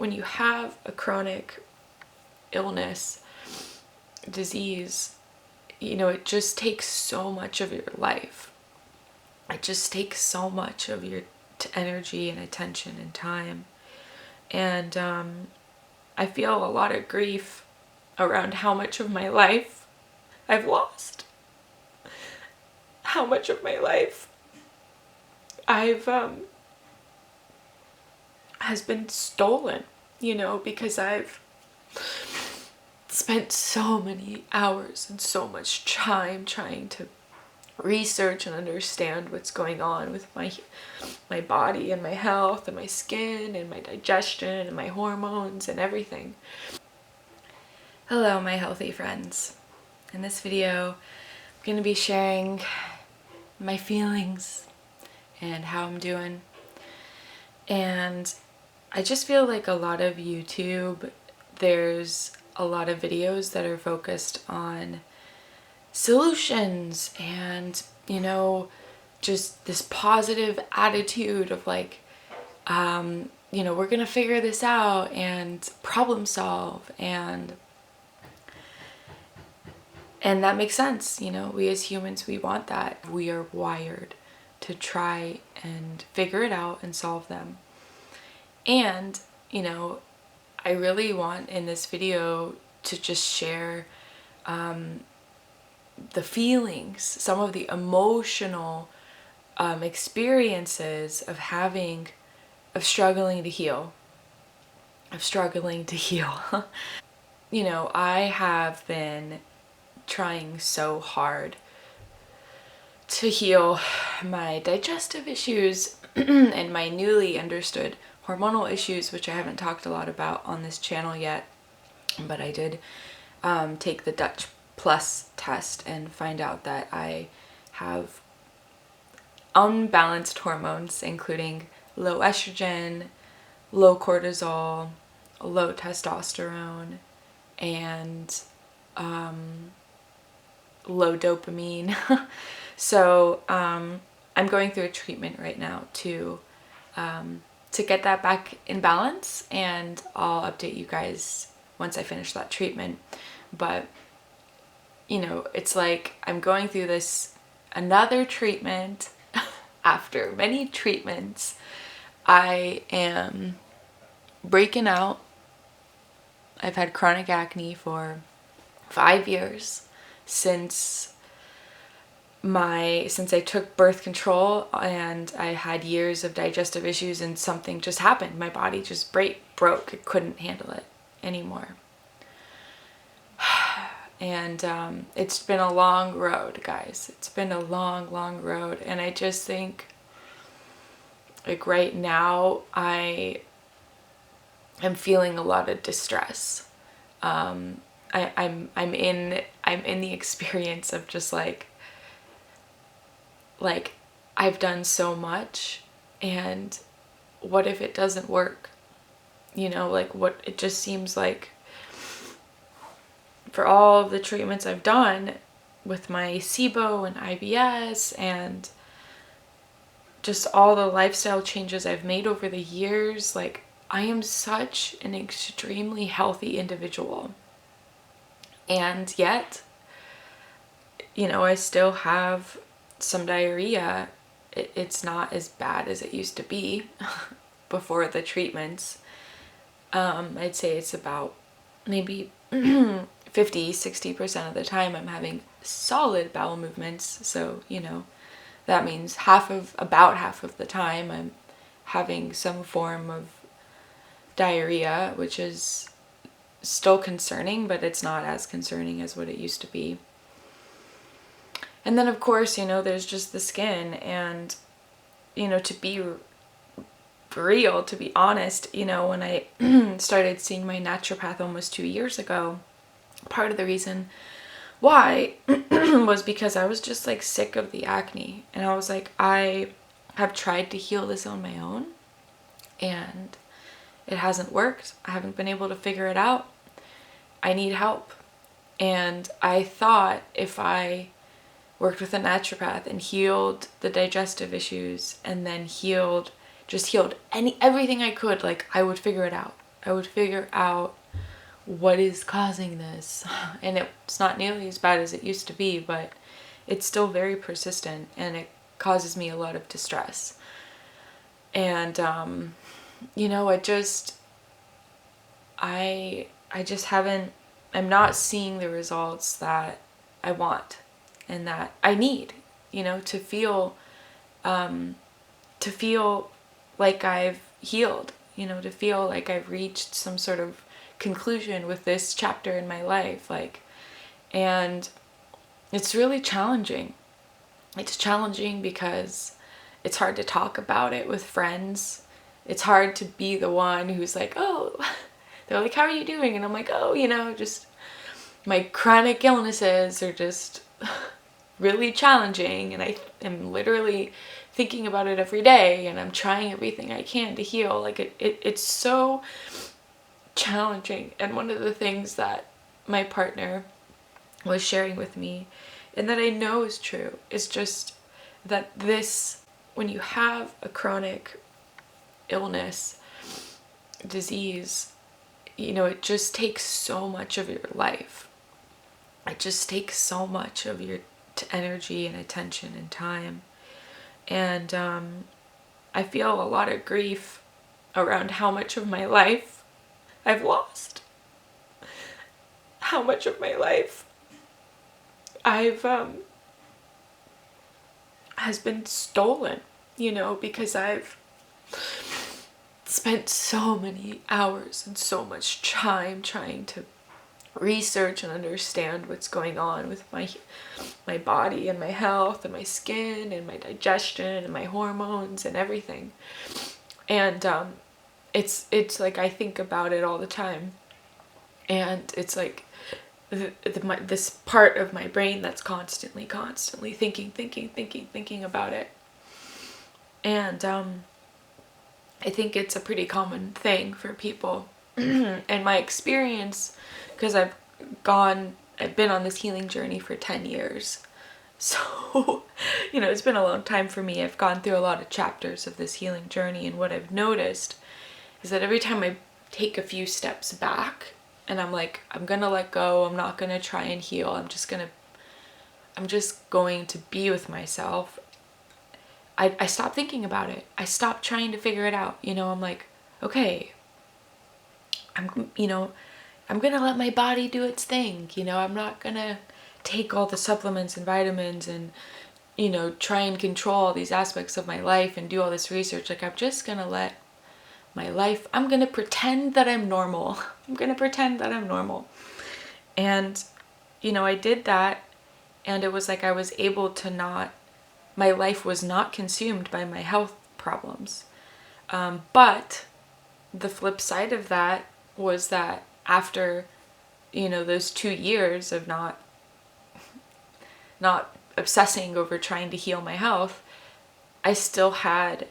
when you have a chronic illness, disease, you know, it just takes so much of your life. It just takes so much of your energy and attention and time. And I feel a lot of grief around how much of my life I've lost. How much of my life I've has been stolen, you know, because I've spent so many hours and so much time trying to research and understand what's going on with my body and my health and my skin and my digestion and my hormones and everything. Hello, my healthy friends. In this video, I'm going to be sharing my feelings and how I'm doing. And I just feel like a lot of YouTube, there's a lot of videos that are focused on solutions and, you know, just this positive attitude of like, you know, we're gonna figure this out and problem solve, and that makes sense. You know, we as humans, we want that. We are wired to try and figure it out and solve them. And, you know, I really want in this video to just share the feelings, some of the emotional experiences of struggling to heal. You know, I have been trying so hard to heal my digestive issues and my newly understood hormonal issues, which I haven't talked a lot about on this channel yet, but I did take the Dutch Plus test and find out that I have unbalanced hormones, including low estrogen, low cortisol, low testosterone, and low dopamine. So I'm going through a treatment right now to get that back in balance, and I'll update you guys once I finish that treatment. But you know, it's like I'm going through this another treatment after many treatments. I am breaking out. I've had chronic acne for 5 years since I took birth control, and I had years of digestive issues, and something just happened. My body just broke. It couldn't handle it anymore. And it's been a long road, guys. It's been a long, long road. And I just think, like, right now, I am feeling a lot of distress. I'm in the experience of just like I've done so much, and what if it doesn't work? You know, like, what it just seems like for all of the treatments I've done with my SIBO and IBS and just all the lifestyle changes I've made over the years, like, I am such an extremely healthy individual. And yet, you know, I still have some diarrhea. It's not as bad as it used to be before the treatments. I'd say it's about maybe 50-60% of the time I'm having solid bowel movements. So, you know, that means about half of the time I'm having some form of diarrhea, which is still concerning, but it's not as concerning as what it used to be. And then, of course, you know, there's just the skin. And, you know, to be real, to be honest, you know, when I started seeing my naturopath almost 2 years ago, part of the reason why was because I was just like sick of the acne. And I was like, I have tried to heal this on my own, and it hasn't worked. I haven't been able to figure it out. I need help. And I thought if I worked with a naturopath and healed the digestive issues, and then healed everything I could, like, I would figure it out. I would figure out what is causing this. And it's not nearly as bad as it used to be, but it's still very persistent, and it causes me a lot of distress. And I just haven't, I'm not seeing the results that I want and that I need, to feel like I've healed, to feel like I've reached some sort of conclusion with this chapter in my life. And it's really challenging. It's challenging because it's hard to talk about it with friends. It's hard to be the one who's like, oh, they're like, how are you doing? And I'm like, oh, just my chronic illnesses are just really challenging, and I am literally thinking about it every day, and I'm trying everything I can to heal. It's so challenging. And one of the things that my partner was sharing with me, and that I know is true, is just that when you have a chronic illness, disease, it just takes so much of your life. It just takes so much of your energy and attention and time. And I feel a lot of grief around how much of my life I've lost. How much of my life I've has been stolen, because I've spent so many hours and so much time trying to research and understand what's going on with my body and my health and my skin and my digestion and my hormones and everything. And it's like I think about it all the time, and it's like this part of my brain that's constantly thinking about it. And I think it's a pretty common thing for people. And my experience, because I've been on this healing journey for 10 years. So, it's been a long time for me. I've gone through a lot of chapters of this healing journey, and what I've noticed is that every time I take a few steps back and I'm like, I'm gonna let go, I'm not gonna try and heal, I'm just going to be with myself, I stop thinking about it. I stop trying to figure it out. I'm like, okay, I'm gonna let my body do its thing. I'm not gonna take all the supplements and vitamins and, try and control all these aspects of my life and do all this research. I'm just gonna let my life, I'm gonna pretend that I'm normal. And, I did that, and it was like I was able to my life was not consumed by my health problems. But the flip side of that was that after, those 2 years of not obsessing over trying to heal my health, I still had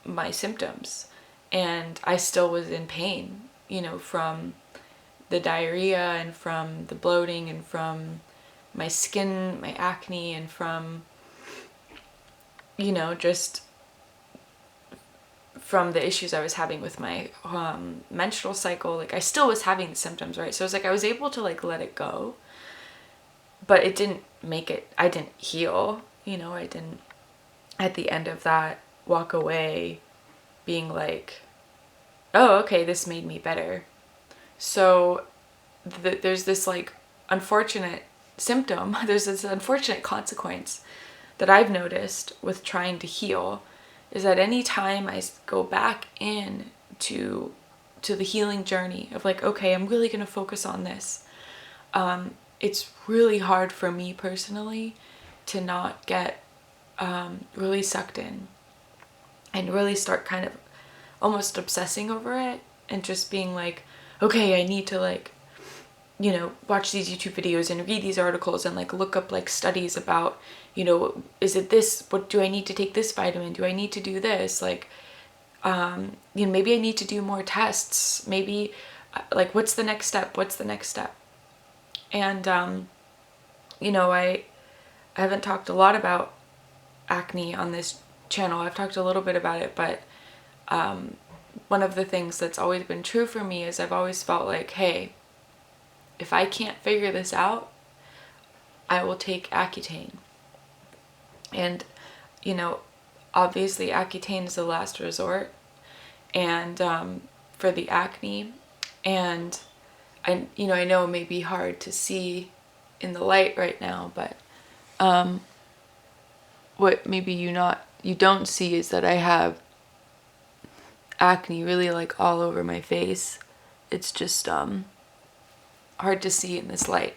my symptoms, and I still was in pain, from the diarrhea and from the bloating and from my skin, my acne, and from, just from the issues I was having with my menstrual cycle. I still was having the symptoms, right? So it's like I was able to let it go, but it didn't I didn't heal, I didn't at the end of that walk away being like, oh, okay, this made me better. So there's this unfortunate symptom, there's this unfortunate consequence that I've noticed with trying to heal, is that anytime I go back in to the healing journey of okay, I'm really going to focus on this, it's really hard for me personally to not get really sucked in and really start kind of almost obsessing over it, and just being like, okay, I need to watch these YouTube videos and read these articles and look up studies about, is it this, what do I need to take this vitamin? Do I need to do this? Maybe I need to do more tests. Maybe what's the next step? And, I haven't talked a lot about acne on this channel. I've talked a little bit about it, but one of the things that's always been true for me is I've always felt like, hey, if I can't figure this out, I will take Accutane. And, you know, obviously Accutane is the last resort, and for the acne. And I know it may be hard to see in the light right now, but what maybe you don't see is that I have acne really like all over my face. It's just hard to see in this light.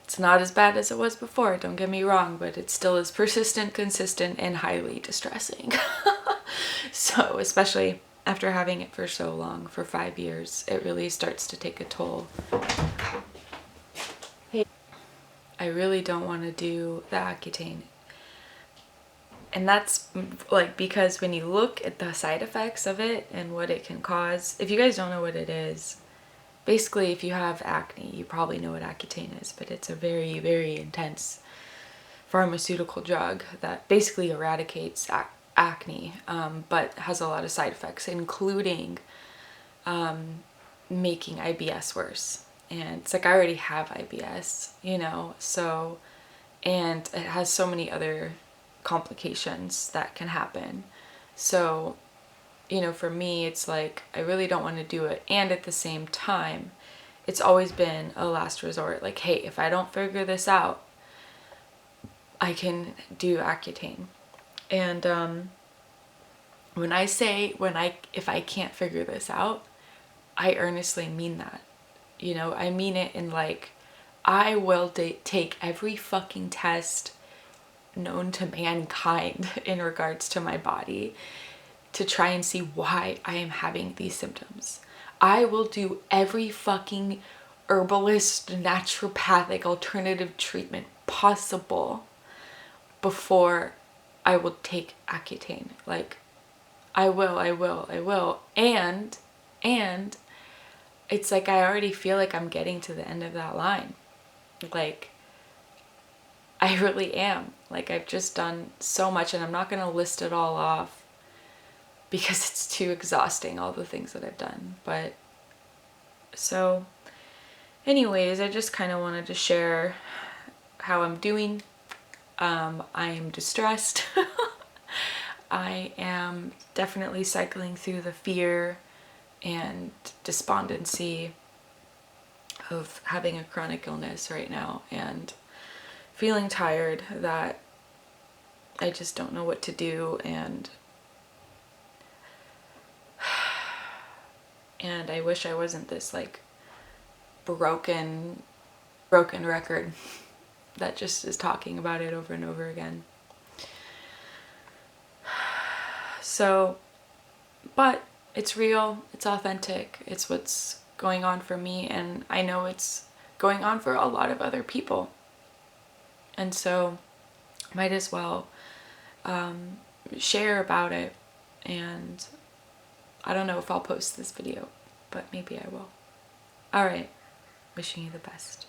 It's not as bad as it was before, don't get me wrong, but it still is persistent, consistent, and highly distressing. So, especially after having it for so long, for 5 years, it really starts to take a toll. I really don't want to do the Accutane. And that's like because when you look at the side effects of it and what it can cause, if you guys don't know what it is, basically, if you have acne, you probably know what Accutane is, but it's a very, very intense pharmaceutical drug that basically eradicates acne, but has a lot of side effects, including making IBS worse. And it's like I already have IBS, so, and it has so many other complications that can happen. So, for me, it's like, I really don't want to do it. And at the same time, it's always been a last resort. Like, hey, if I don't figure this out, I can do Accutane. And when I say, if I can't figure this out, I earnestly mean that. I mean it in like, I will take every fucking test known to mankind in regards to my body to try and see why I am having these symptoms. I will do every fucking herbalist, naturopathic, alternative treatment possible before I will take Accutane. Like, I will. And it's like I already feel like I'm getting to the end of that line. Like, I really am. Like, I've just done so much, and I'm not going to list it all off because it's too exhausting, all the things that I've done. But, so, anyways, I just kind of wanted to share how I'm doing. I am distressed. I am definitely cycling through the fear and despondency of having a chronic illness right now, and feeling tired that I just don't know what to do, and I wish I wasn't this like broken record that just is talking about it over and over again. So, but it's real, it's authentic, it's what's going on for me, and I know it's going on for a lot of other people. And so, might as well share about it. And I don't know if I'll post this video, but maybe I will. Alright, wishing you the best.